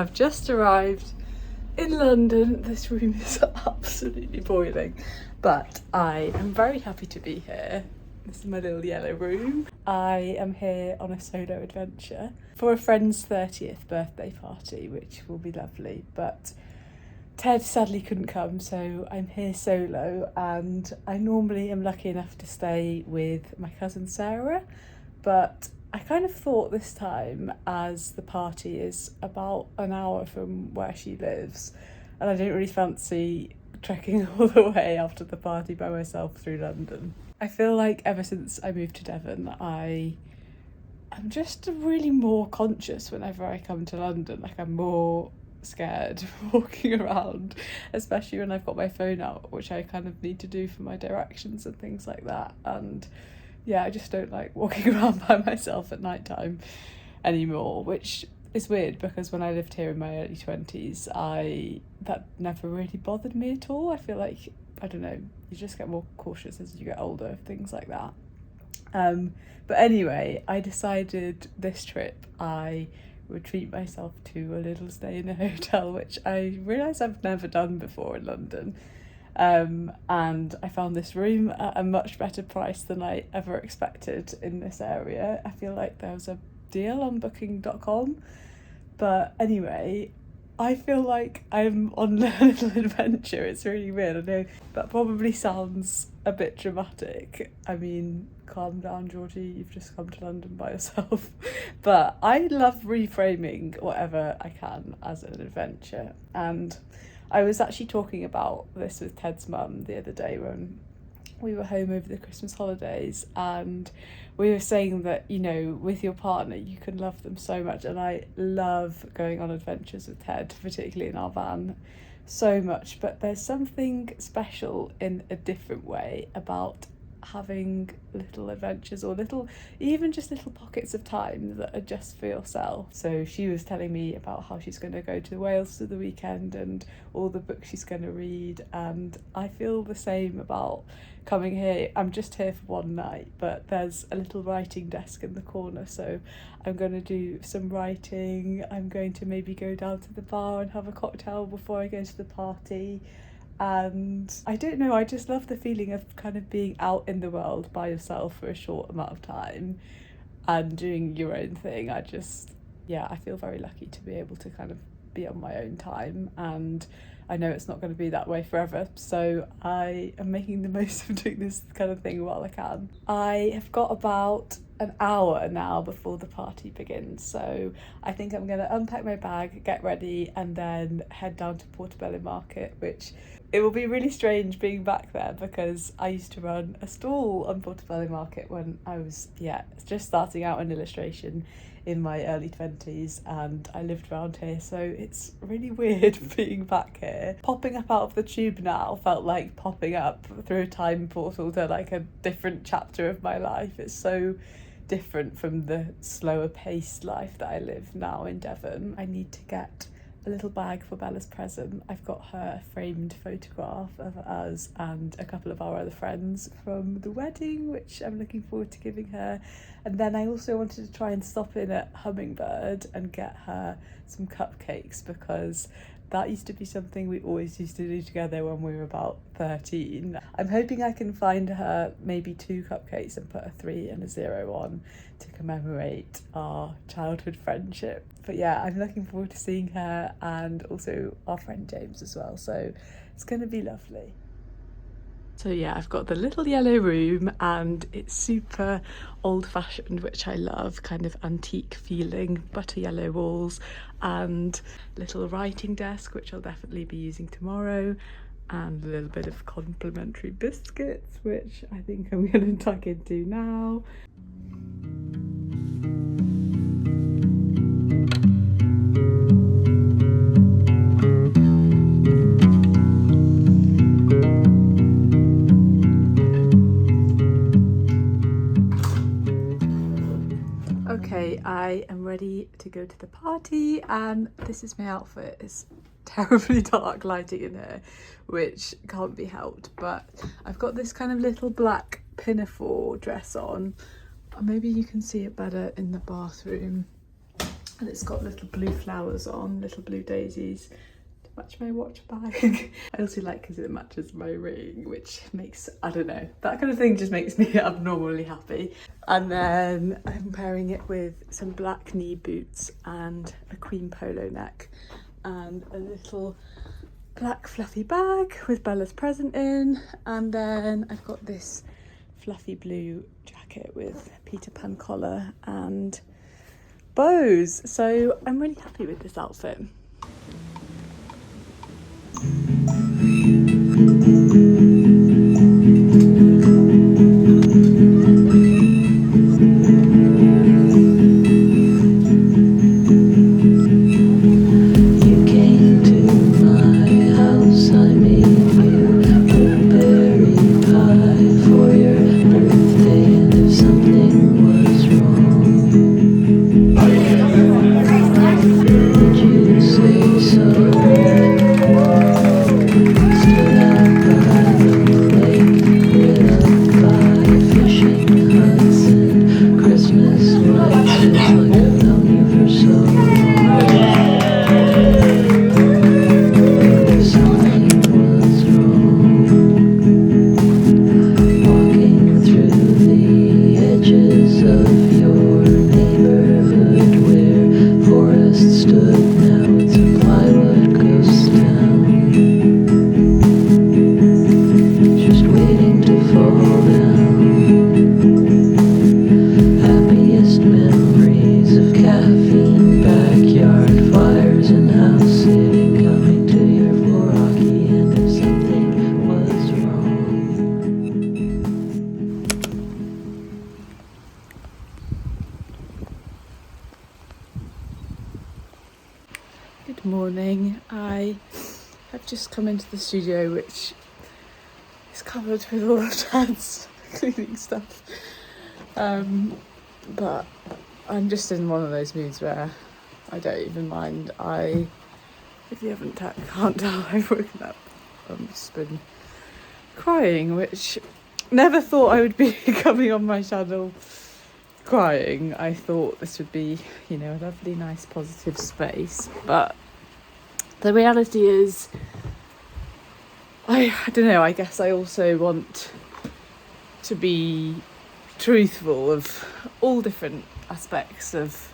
have just arrived in London. This room is absolutely boiling, but I am very happy to be here. This is my little yellow room. I am here on a solo adventure for a friend's 30th birthday party, which will be lovely, but Ted sadly couldn't come, so I'm here solo, and I normally am lucky enough to stay with my cousin Sarah, but I kind of thought this time, as the party is about an hour from where she lives, and I didn't really fancy trekking all the way after the party by myself through London. I feel like ever since I moved to Devon, I'm just really more conscious whenever I come to London. Like, I'm more scared walking around, especially when I've got my phone out, which I kind of need to do for my directions and things like that. And yeah, I just don't like walking around by myself at night time anymore, which is weird because when I lived here in my early 20s, that never really bothered me at all. I feel like, I don't know, you just get more cautious as you get older, things like that. But anyway, I decided this trip I would treat myself to a little stay in a hotel, which I realise I've never done before in London. And I found this room at a much better price than I ever expected in this area. I feel like there was a deal on booking.com. But anyway, I feel like I'm on a little adventure. It's really weird. I know that probably sounds a bit dramatic. I mean, calm down, Georgie, you've just come to London by yourself. But I love reframing whatever I can as an adventure. And I was actually talking about this with Ted's mum the other day when we were home over the Christmas holidays, and we were saying that, you know, with your partner you can love them so much, and I love going on adventures with Ted, particularly in our van, so much, but there's something special in a different way about having little adventures, or even just little pockets of time that are just for yourself. So she was telling me about how she's going to go to Wales for the weekend and all the books she's going to read, and I feel the same about coming here. I'm just here for one night, but there's a little writing desk in the corner, so I'm going to do some writing. I'm going to maybe go down to the bar and have a cocktail before I go to the party. And I don't know, I just love the feeling of kind of being out in the world by yourself for a short amount of time and doing your own thing. I feel very lucky to be able to kind of be on my own time, and I know it's not going to be that way forever, so I am making the most of doing this kind of thing while I can. I have got about an hour now before the party begins, so I think I'm going to unpack my bag, get ready, and then head down to Portobello Market, which it will be really strange being back there because I used to run a stall on Portobello Market when I was just starting out in illustration in my early 20s, and I lived around here, so it's really weird being back here. Popping up out of the tube now felt like popping up through a time portal to like a different chapter of my life. It's so different from the slower paced life that I live now in Devon. I need to get a little bag for Bella's present. I've got her framed photograph of us and a couple of our other friends from the wedding, which I'm looking forward to giving her. And then I also wanted to try and stop in at Hummingbird and get her some cupcakes, because that used to be something we always used to do together when we were about 13. I'm hoping I can find her maybe 2 cupcakes and put a 3 and a 0 on to commemorate our childhood friendship. But yeah, I'm looking forward to seeing her, and also our friend James as well, so it's going to be lovely. So yeah, I've got the little yellow room, and it's super old-fashioned, which I love, kind of antique feeling, butter yellow walls, and little writing desk, which I'll definitely be using tomorrow, and a little bit of complimentary biscuits, which I think I'm going to tuck into now. Okay, I am ready to go to the party, and this is my outfit. It's terribly dark lighting in here, which can't be helped, but I've got this kind of little black pinafore dress on. Maybe you can see it better in the bathroom. and it's got little blue flowers on, little blue daisies to match my watch bag. I also like because it matches my ring, which makes, I don't know, that kind of thing just makes me abnormally happy. And then I'm pairing it with some black knee boots and a cream polo neck and a little black fluffy bag with Bella's present in, and then I've got this fluffy blue jacket with Peter Pan collar and bows. So I'm really happy with this outfit. Good morning. I have just come into the studio, which is covered with all of Dad's cleaning stuff. But I'm just in one of those moods where I don't even mind. If you can't tell, I've woken up. I've just been crying, which never thought I would be coming on my channel crying. I thought this would be, a lovely, nice, positive space. But the reality is, I don't know, I guess I also want to be truthful of all different aspects of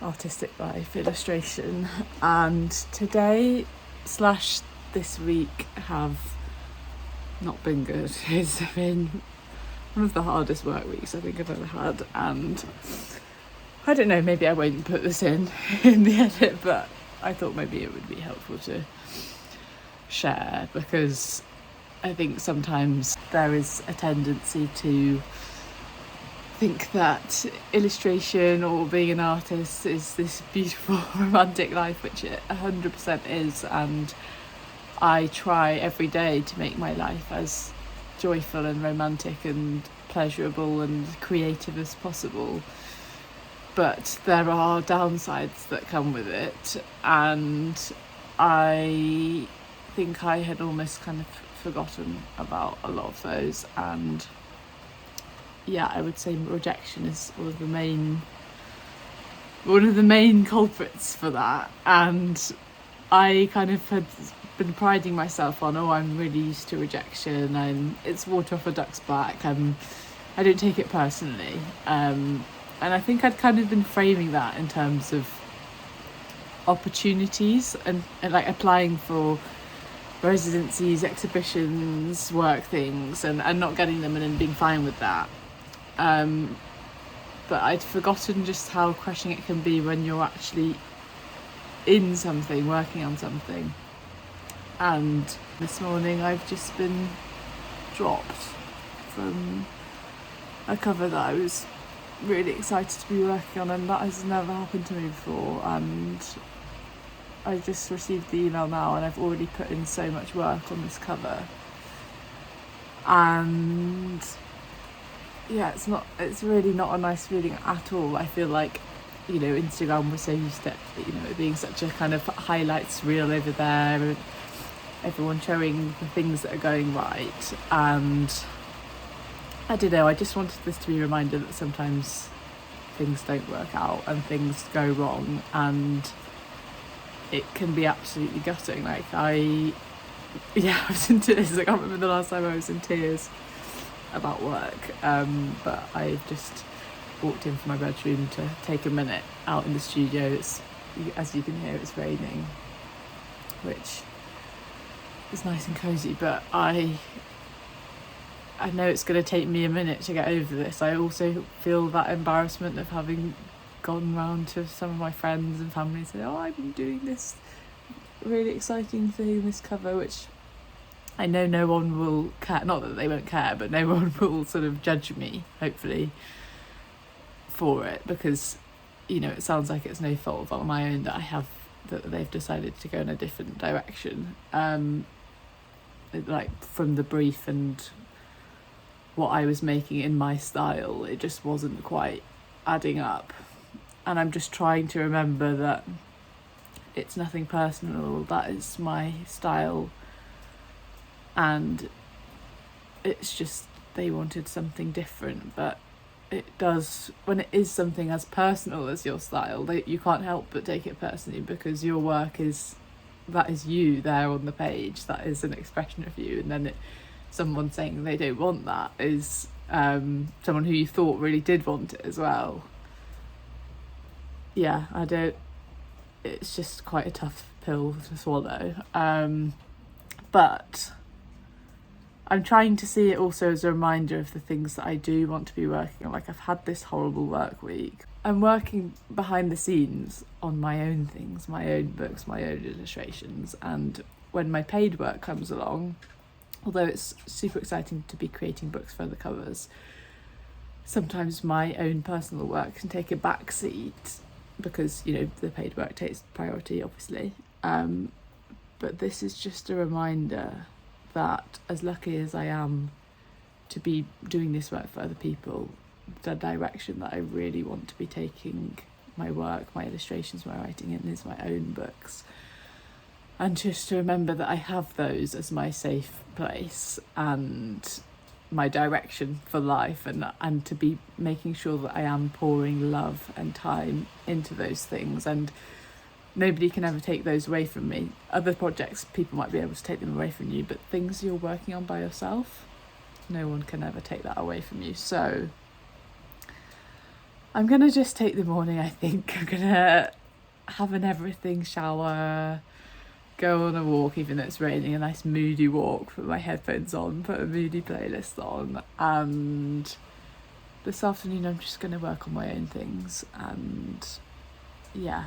artistic life, illustration, and today / this week have not been good. It's been one of the hardest work weeks I think I've ever had, and I don't know, maybe I won't put this in the edit, but I thought maybe it would be helpful to share, because I think sometimes there is a tendency to think that illustration or being an artist is this beautiful romantic life, which it 100% is, and I try every day to make my life as joyful and romantic and pleasurable and creative as possible. But there are downsides that come with it, and I think I had almost kind of forgotten about a lot of those. And yeah, I would say rejection is one of the main culprits for that. And I kind of had been priding myself on, I'm really used to rejection and it's water off a duck's back. I don't take it personally. And I think I'd kind of been framing that in terms of opportunities and like applying for residencies, exhibitions, work things, and not getting them and then being fine with that. But I'd forgotten just how crushing it can be when you're actually in something, working on something. And this morning I've just been dropped from a cover that I was really excited to be working on, and that has never happened to me before. And I just received the email now, and I've already put in so much work on this cover. And yeah, it's really not a nice feeling at all. I feel like, Instagram was so used to, it being such a kind of highlights reel over there, and everyone showing the things that are going right. And I don't know, I just wanted this to be a reminder that sometimes things don't work out and things go wrong, and it can be absolutely gutting. Like I was in tears. I can't remember the last time I was in tears about work, but I just walked into my bedroom to take a minute out in the studio. It's, as you can hear, it's raining, which is nice and cozy, but I know it's going to take me a minute to get over this. I also feel that embarrassment of having gone round to some of my friends and family and said, oh, I've been doing this really exciting thing, this cover, which I know no one will care. Not that they won't care, but no one will sort of judge me, hopefully, for it, because, you know, it sounds like it's no fault of my own that they've decided to go in a different direction. Like from the brief and what I was making in my style, it just wasn't quite adding up. And I'm just trying to remember that it's nothing personal, that is my style, and it's just they wanted something different. But it does, when it is something as personal as your style, you can't help but take it personally, because your work that is you there on the page, that is an expression of you, and then someone saying they don't want that is someone who you thought really did want it as well. Yeah, it's just quite a tough pill to swallow, but I'm trying to see it also as a reminder of the things that I do want to be working on. Like, I've had this horrible work week. I'm working behind the scenes on my own things, my own books, my own illustrations, and when my paid work comes along, although it's super exciting to be creating books for the covers, sometimes my own personal work can take a back seat because, you know, the paid work takes priority, obviously. But this is just a reminder that, as lucky as I am to be doing this work for other people, the direction that I really want to be taking my work, my illustrations, my writing in is my own books. And just to remember that I have those as my safe place and my direction for life, and to be making sure that I am pouring love and time into those things, and nobody can ever take those away from me. Other projects, people might be able to take them away from you, but things you're working on by yourself, no one can ever take that away from you. So I'm gonna just take the morning, I think. I'm gonna have an everything shower, go on a walk, even though it's raining, a nice moody walk, put my headphones on, put a moody playlist on, and this afternoon I'm just going to work on my own things, and yeah,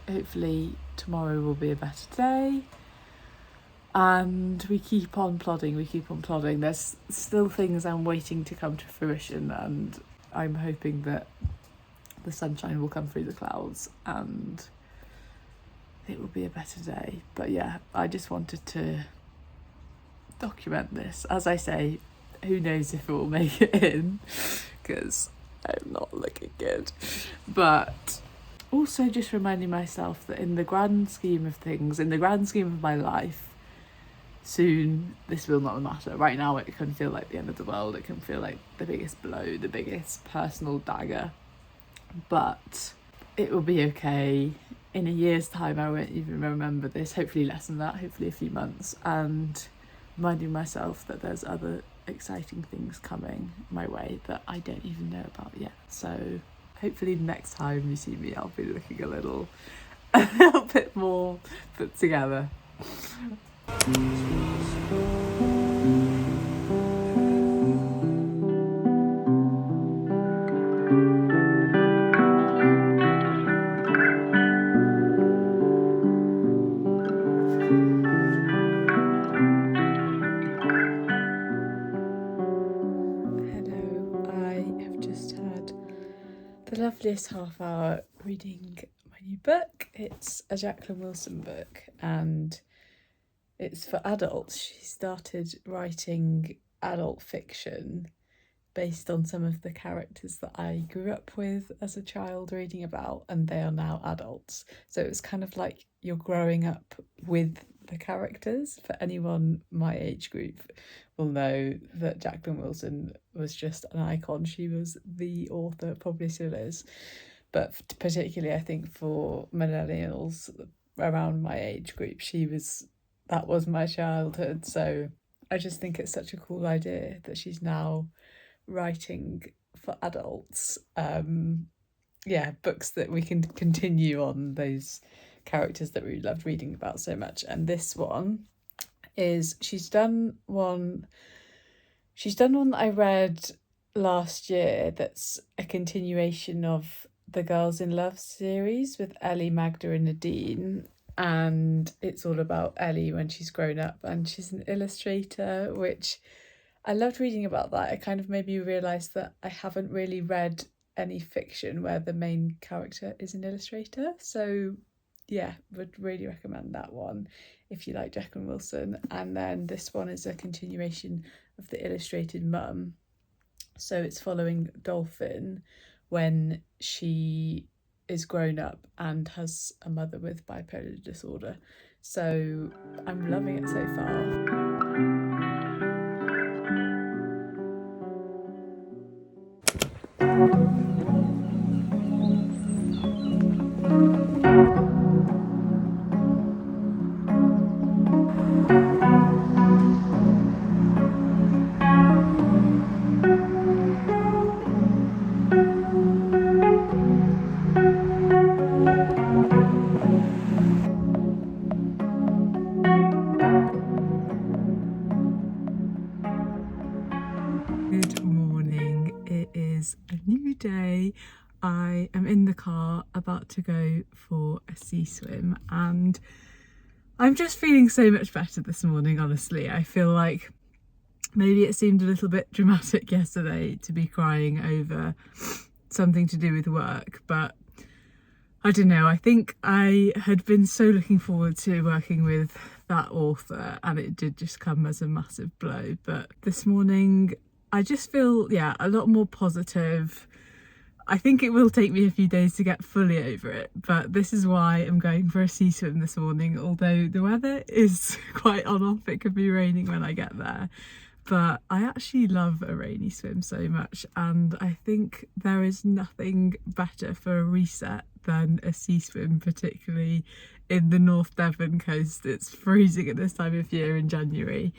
hopefully tomorrow will be a better day, and we keep on plodding. There's still things I'm waiting to come to fruition, and I'm hoping that the sunshine will come through the clouds and it will be a better day. But yeah, I just wanted to document this. As I say, who knows if it will make it in, because I'm not looking good. But also just reminding myself that in the grand scheme of things, in the grand scheme of my life, soon this will not matter. Right now it can feel like the end of the world. It can feel like the biggest blow, the biggest personal dagger. But it will be okay. In a year's time, I won't even remember this, hopefully less than that, hopefully a few months, and reminding myself that there's other exciting things coming my way that I don't even know about yet. So hopefully next time you see me, I'll be looking a little bit more put together. The loveliest half hour reading my new book. It's a Jacqueline Wilson book and it's for adults. She started writing adult fiction based on some of the characters that I grew up with as a child reading about, and they are now adults. So it was kind of like you're growing up with the characters. For anyone my age group will know that Jacqueline Wilson was just an icon. She was the author, probably still is. But particularly, I think for millennials around my age group, that was my childhood. So I just think it's such a cool idea that she's now writing for adults. Books that we can continue on those characters that we loved reading about so much. And this one is, she's done one that I read last year that's a continuation of the Girls in Love series with Ellie, Magda and Nadine, and it's all about Ellie when she's grown up, and she's an illustrator, which I loved reading about that. It kind of made me realise that I haven't really read any fiction where the main character is an illustrator. So yeah, would really recommend that one if you like Jacqueline Wilson. And then this one is a continuation of The Illustrated Mum. So it's following Dolphin when she is grown up and has a mother with bipolar disorder. So I'm loving it so far. Good morning, it is a new day. I am in the car about to go for a sea swim, and I'm just feeling so much better this morning, honestly. I feel like maybe it seemed a little bit dramatic yesterday to be crying over something to do with work, but I don't know, I think I had been so looking forward to working with that author, and it did just come as a massive blow. But this morning I just feel, a lot more positive. I think it will take me a few days to get fully over it, but this is why I'm going for a sea swim this morning, although the weather is quite on off. It could be raining when I get there, but I actually love a rainy swim so much, and I think there is nothing better for a reset than a sea swim, particularly in the North Devon coast. It's freezing at this time of year in January,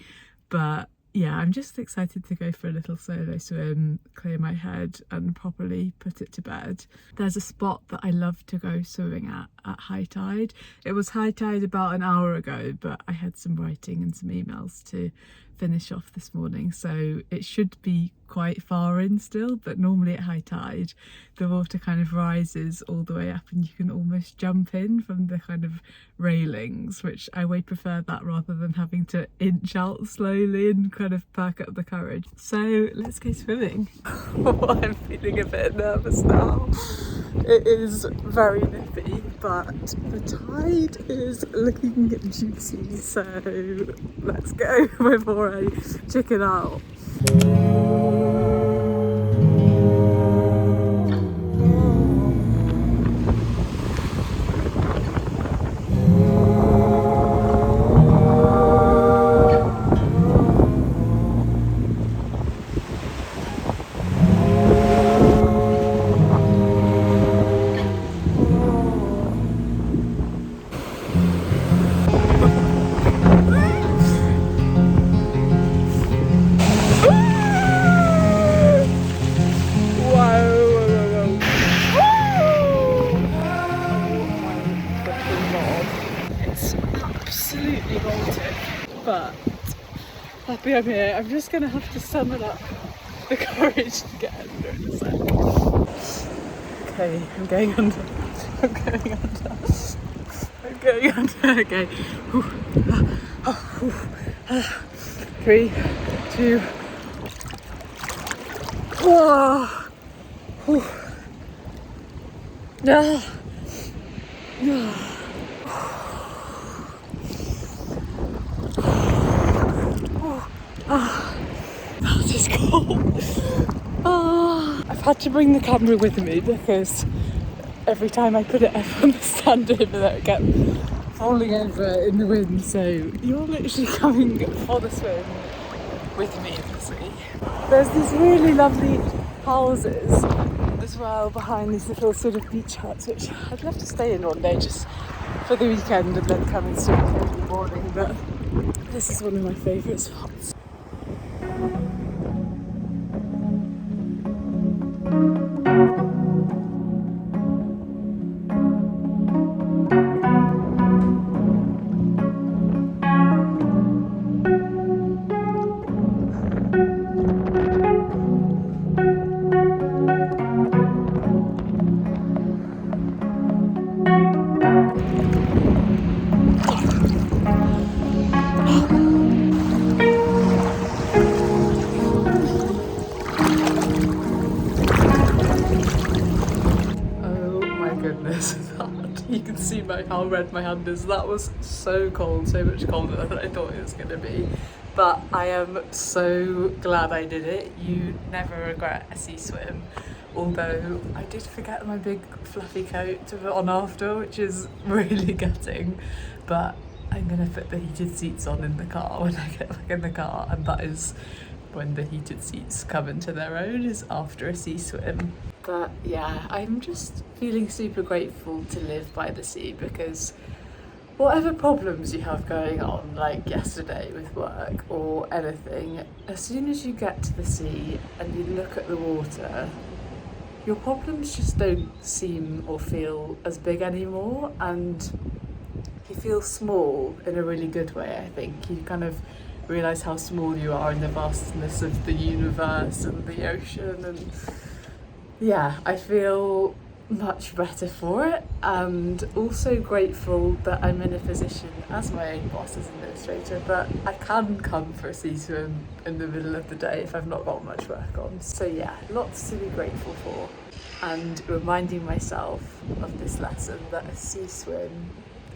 but yeah, I'm just excited to go for a little solo swim, clear my head and properly put it to bed. There's a spot that I love to go swimming at high tide. It was high tide about an hour ago, but I had some writing and some emails to finish off this morning, so it should be quite far in still, but normally at high tide the water kind of rises all the way up and you can almost jump in from the kind of railings, which I way prefer that rather than having to inch out slowly and kind of perk up the courage. So let's go swimming. I'm feeling a bit nervous now. It is very nippy, but the tide is looking juicy, so let's go before I chicken out. Absolutely bolted, but happy I'm here. I'm just gonna have to summon up the courage to get under in a sec. Okay, I'm going under. I'm going under. I'm going under. Okay. 3, 2. Whoa. That is cold. I've had to bring the camera with me because every time I put it up on the stand over there it gets falling over in the wind, so you're literally coming for the swim with me in the sea. There's these really lovely houses as well behind these little sort of beach huts, which I'd love to stay in one day just for the weekend and then come and swim every morning, but this is one of my favourite spots. You can see how red my hand is. That was so cold, so much colder than I thought it was going to be. But I am so glad I did it. You never regret a sea swim. Although I did forget my big fluffy coat to put on after, which is really gutting. But I'm going to put the heated seats on in the car when I get back in the car, and that is when the heated seats come into their own, is after a sea swim. But yeah, I'm just feeling super grateful to live by the sea, because whatever problems you have going on, like yesterday with work or anything, as soon as you get to the sea and you look at the water, your problems just don't seem or feel as big anymore, and you feel small in a really good way. I think you kind of realise how small you are in the vastness of the universe and the ocean, and yeah, I feel much better for it, and also grateful that I'm in a position as my own boss as an illustrator that I can come for a sea swim in the middle of the day if I've not got much work on. So yeah, lots to be grateful for, and reminding myself of this lesson that a sea swim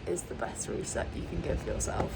is the best reset you can give yourself.